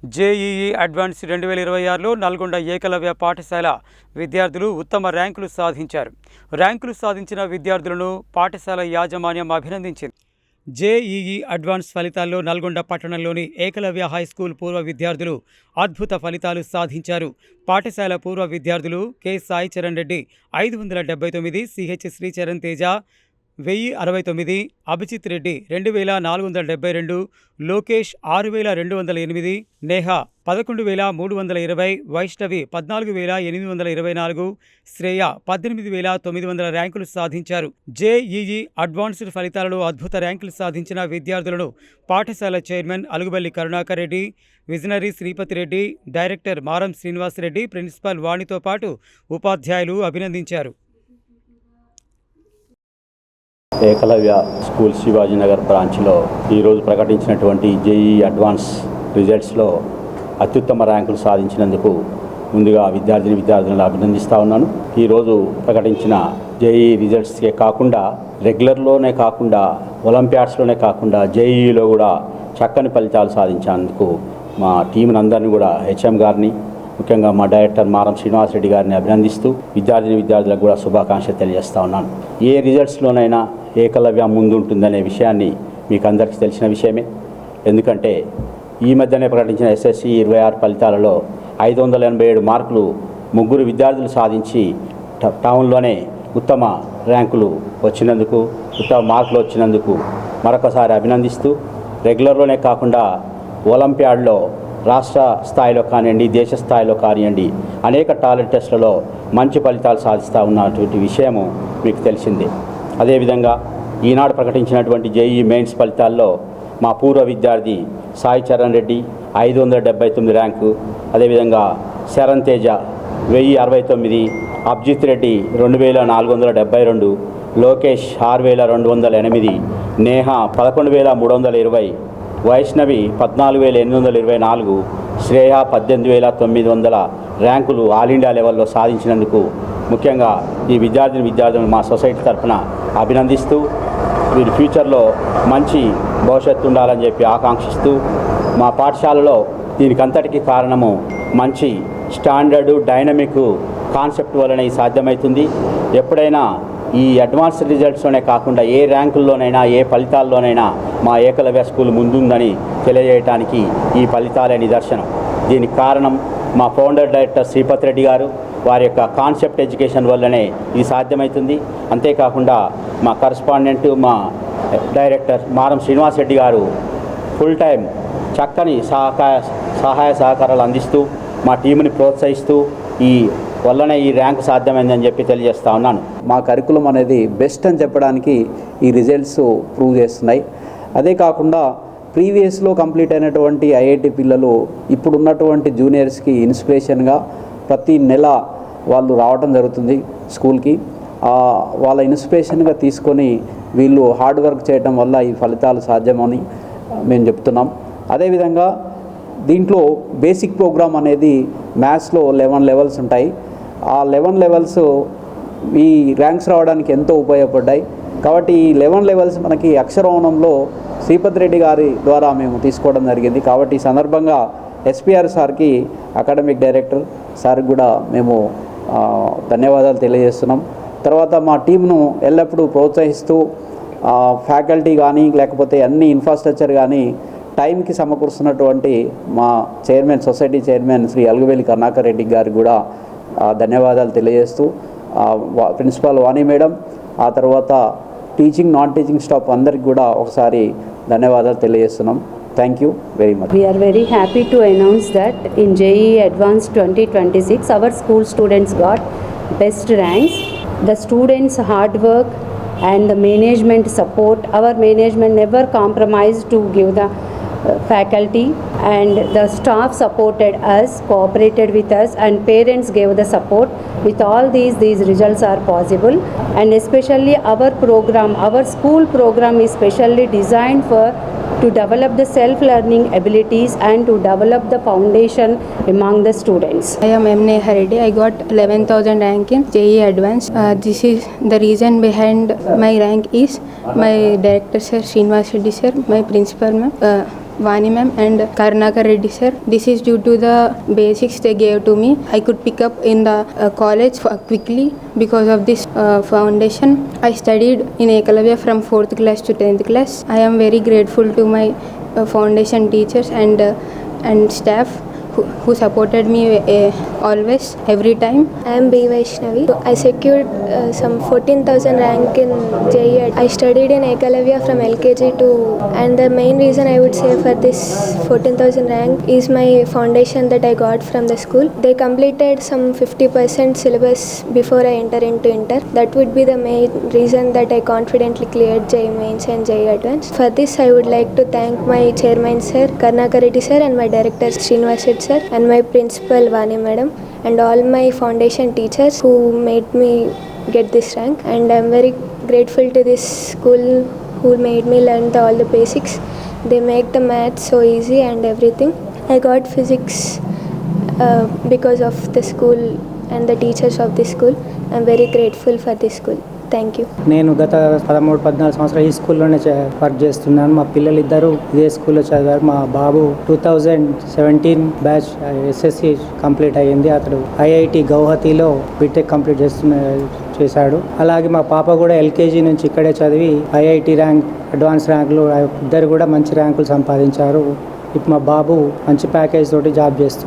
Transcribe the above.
JEE advance 2026లో Nalgonda Eklavya పాఠశాల విద్యార్థులు ఉత్తమ ర్యాంకులు సాధించారు. ర్యాంకులు సాధించిన విద్యార్థులను పాఠశాల యాజమాన్యం అభినందించింది. జేఈఈ అడ్వాన్స్ ఫలితాల్లో నల్గొండ పట్టణంలోని ఏకలవ్య హైస్కూల్ పూర్వ విద్యార్థులు అద్భుత ఫలితాలు సాధించారు. పాఠశాల పూర్వ విద్యార్థులు కె సాయి చరణ్ రెడ్డి 579, సిహెచ్ శ్రీచరణ్ తేజ 1069, అభిజిత్ రెడ్డి 2472, లోకేష్ 6208, నేహ 11320, వైష్ణవి 14824, శ్రేయ 18900 ర్యాంకులు సాధించారు. జేఈఈ అడ్వాన్స్డ్ ఫలితాలలో అద్భుత ర్యాంకులు సాధించిన విద్యార్థులను పాఠశాల chairman Alugubelli Karunakar Reddy, visionary Sripathi Reddy, director Maram Srinivasareddy, principal వాణితో పాటు ఉపాధ్యాయులు అభినందించారు. ఏకలవ్య స్కూల్ శివాజీనగర్ బ్రాంచ్లో ఈరోజు ప్రకటించినటువంటి జేఈఈ అడ్వాన్స్ రిజల్ట్స్లో అత్యుత్తమ ర్యాంకులు సాధించినందుకు ముందుగా విద్యార్థులను అభినందిస్తూ ఉన్నాను. ఈరోజు ప్రకటించిన జేఈఈ రిజల్ట్స్కే కాకుండా రెగ్యులర్లోనే కాకుండా ఒలింపియాడ్స్లోనే కాకుండా జేఈఈలో కూడా చక్కని ఫలితాలు సాధించినందుకు మా టీంని అందరినీ కూడా హెచ్ఎం గారిని, ముఖ్యంగా మా డైరెక్టర్ మారం శ్రీనివాసరెడ్డి గారిని అభినందిస్తూ విద్యార్థులకు కూడా శుభాకాంక్షలు తెలియజేస్తూ ఉన్నాను. ఏ రిజల్ట్స్లోనైనా ఏకలవ్య ముందుంటుందనే విషయాన్ని మీకు అందరికీ తెలిసిన విషయమే. ఎందుకంటే ఈ మధ్యనే ప్రకటించిన ఎస్ఎస్సి 26 ఫలితాలలో 587 మార్కులు ముగ్గురు విద్యార్థులు సాధించి టౌన్లోనే ఉత్తమ ర్యాంకులు వచ్చినందుకు, ఉత్తమ మార్కులు వచ్చినందుకు మరొకసారి అభినందిస్తూ రెగ్యులర్లోనే కాకుండా ఒలింపియాడ్లో రాష్ట్ర స్థాయిలో కానివ్వండి, దేశ స్థాయిలో కానివ్వండి అనేక టాలెంట్ టెస్ట్లలో మంచి ఫలితాలు సాధిస్తూ ఉన్నటువంటి విషయము మీకు తెలిసిందే. అదేవిధంగా ఈనాడు ప్రకటించినటువంటి జేఈఈ మెయిన్స్ ఫలితాల్లో మా పూర్వ విద్యార్థి సాయి చరణ్ రెడ్డి 579 ర్యాంకు, అదేవిధంగా శరణ్ తేజ 1069, అభిజిత్ రెడ్డి 2472, లోకేష్ 6208, నేహ 11320, వైష్ణవి 14824, శ్రేయ 18900 ర్యాంకులు ఆల్ ఇండియా లెవెల్లో సాధించినందుకు ముఖ్యంగా ఈ విద్యార్థులను మా సొసైటీ తరఫున అభినందిస్తూ వీరి ఫ్యూచర్లో మంచి భవిష్యత్తు ఉండాలని చెప్పి ఆకాంక్షిస్తూ మా పాఠశాలలో దీనికంతటికీ కారణము మంచి స్టాండర్డు డైనమిక్ కాన్సెప్ట్ వలన ఇది సాధ్యమవుతుంది. ఎప్పుడైనా ఈ అడ్వాన్స్ రిజల్ట్స్లోనే కాకుండా ఏ ర్యాంకుల్లోనైనా ఏ ఫలితాల్లోనైనా మా ఏకలవ్య స్కూల్ ముందుందని తెలియజేయడానికి ఈ ఫలితాలే నిదర్శనం. దీనికి కారణం మా ఫౌండర్ డైరెక్టర్ శ్రీపతి రెడ్డి గారు, వారి యొక్క కాన్సెప్ట్ ఎడ్యుకేషన్ వల్లనే ఇది సాధ్యమవుతుంది. అంతేకాకుండా మా కరస్పాండెంట్, మా డైరెక్టర్ మారం శ్రీనివాసరెడ్డి గారు ఫుల్ టైం చక్కని సహాయ సహకారాలు అందిస్తూ మా టీంని ప్రోత్సహిస్తూ ఈ వల్లనే ఈ ర్యాంక్ సాధ్యమైందని చెప్పి తెలియజేస్తూ ఉన్నాను. మా కరికులం అనేది బెస్ట్ అని చెప్పడానికి ఈ రిజల్ట్స్ ప్రూవ్ చేస్తున్నాయి. అదే కాకుండా ప్రీవియస్లో కంప్లీట్ అయినటువంటి ఐఐటి పిల్లలు ఇప్పుడున్నటువంటి జూనియర్స్కి ఇన్స్పిరేషన్గా ప్రతి నెల వాళ్ళు రావడం జరుగుతుంది స్కూల్కి. వాళ్ళ ఇన్స్పిరేషన్గా తీసుకొని వీళ్ళు హార్డ్ వర్క్ చేయడం వల్ల ఈ ఫలితాలు సాధ్యమని మేము చెప్తున్నాం. అదేవిధంగా దీంట్లో బేసిక్ ప్రోగ్రామ్ అనేది మ్యాథ్స్లో 11 లెవెల్స్ ఉంటాయి. ఆ 11 లెవెల్స్ ఈ ర్యాంక్స్ రావడానికి ఎంతో ఉపయోగపడ్డాయి. కాబట్టి ఈ 11 లెవెల్స్ మనకి అక్షరవనంలో శ్రీపతి రెడ్డి గారి ద్వారా మేము తీసుకోవడం జరిగింది. కాబట్టి ఈ సందర్భంగా ఎస్పీఆర్ సార్కి, అకాడమిక్ డైరెక్టర్ సార్కి కూడా మేము ధన్యవాదాలు తెలియజేస్తున్నాం. తర్వాత మా టీంను ఎల్లప్పుడూ ప్రోత్సహిస్తూ ఫ్యాకల్టీ కానీ లేకపోతే అన్ని ఇన్ఫ్రాస్ట్రక్చర్ కానీ టైంకి సమకూరుస్తున్నటువంటి మా chairman, society chairman Shri Alugubelli Karunakar Reddy గారికి కూడా ధన్యవాదాలు తెలియజేస్తూ ప్రిన్సిపాల్ వాణి మేడం, ఆ తర్వాత టీచింగ్ నాన్ టీచింగ్ స్టాఫ్ అందరికి కూడా ఒకసారి ధన్యవాదాలు తెలియజేస్తున్నాం. Thank you very much. We are very happy to announce that in JEE Advanced 2026 our school students got best ranks. The students' hard work and the management support, our management never compromised to give the faculty, and the staff supported us, cooperated with us, and parents gave the support. With all these results are possible, and especially our program, our school program is specially designed to develop the self-learning abilities and to develop the foundation among the students. I am M. Neha Reddy. I got 11,000 rank in JEE Advanced. This is the reason behind my rank is my director sir, Srinivas Reddy sir, my principal ma'am, Vani ma'am and Karnakar Reddy sir. This is due to the basics they gave to me. I could pick up in the college quickly because of this foundation. I studied in Ekalavya from 4th class to 10th class. I am very grateful to my foundation teachers and staff who supported me always, every time. I am B. Vaishnavi. I secured some 14,000 rank in JEE. I studied in Ekalavya from LKG to, and the main reason I would say for this 14,000 rank is my foundation that I got from the school. They completed some 50% syllabus before I enter into Inter. That would be the main reason that I confidently cleared JEE Mains and JEE Advanced. For this, I would like to thank my chairman sir, Karnakar Reddy sir, and my director Srinivas Reddy sir, and my principal Vani madam, and all my foundation teachers who made me get this rank. And I'm very grateful to this school who made me learn all the basics. They make the maths so easy and everything. I got physics because of the school and the teachers of this school. I'm very grateful for this school. Thank you. నేను గత 13-14 సంవత్సరాలు ఈ స్కూల్లోనే work చేస్తున్నాను. మా పిల్లలు ఇద్దరు ఇదే స్కూల్లో చదివారు. మా బాబు 2017 బ్యాచ్ SSC కంప్లీట్ అయ్యింది. అతడు IIT గౌహతిలో బీటెక్ కంప్లీట్ చేశాడు. అలాగే మా పాప కూడా LKG నుంచి ఇక్కడే చదివి IIT ర్యాంక్, అడ్వాన్స్ ర్యాంకులు ఇద్దరు కూడా మంచి ర్యాంకులు సంపాదించారు. ఇప్పుడు మా బాబు మంచి ప్యాకేజ్ తోటి జాబ్ చేస్తూ